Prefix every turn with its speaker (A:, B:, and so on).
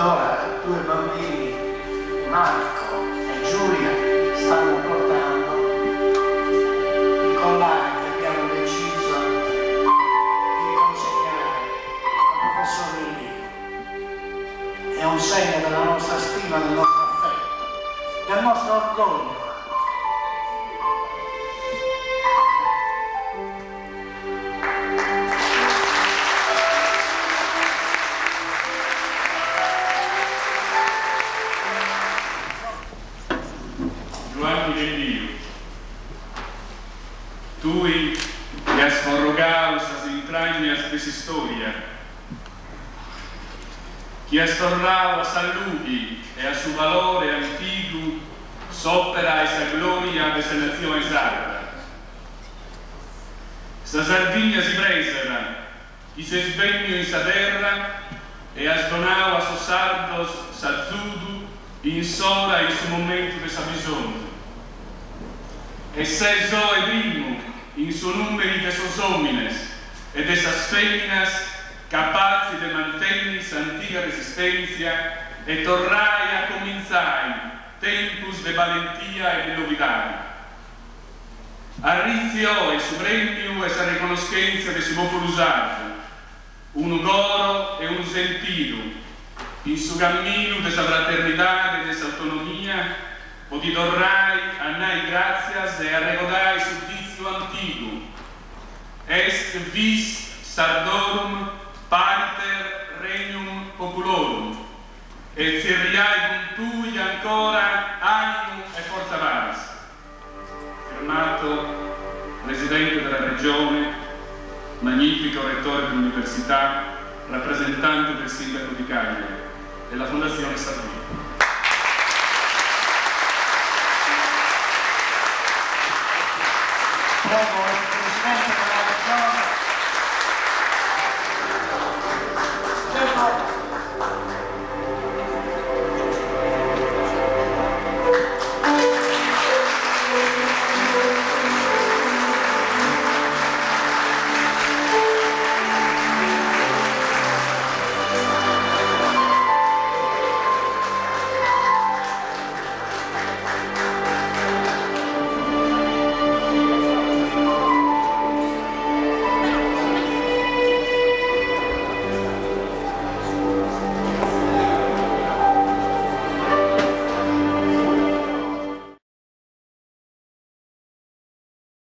A: ora 2 bambini, Marco e Giulia, stanno portando il collare che abbiamo deciso di consegnare al professor Lillino. È un segno della nostra stima, del nostro affetto, del nostro orgoglio.
B: Tui que has forrogado as entrañas desa historia, que has tornado a salude e a su valore antigo sopra esa gloria desa nación sarda. Sa Sardinha si presera, chi se svegno in sa terra e has donau a sos sardos s'azzudu in sola in su momento de sa bisogno. E se so e primo in suo numeri de sos homines e de sas feminas capaci de mantenere s'antica resistencia e torrai a cominciare tempus de valentia e de novidade. Arriziò e su premio e sa riconoscenza de su popolo sardo, un goro e un sentido, in su cammino de sa fraternità e de sa autonomia, o ti torrai a nai grazias e a recordare su dizio antico. Est vis sardorum pariter regnum populorum, e zirriai con tui ancora animo e forza pars. Firmato Presidente della Regione, magnifico Rettore dell'Università, rappresentante del Sindaco di Cagliari e la Fondazione Sardegna.
A: Prego.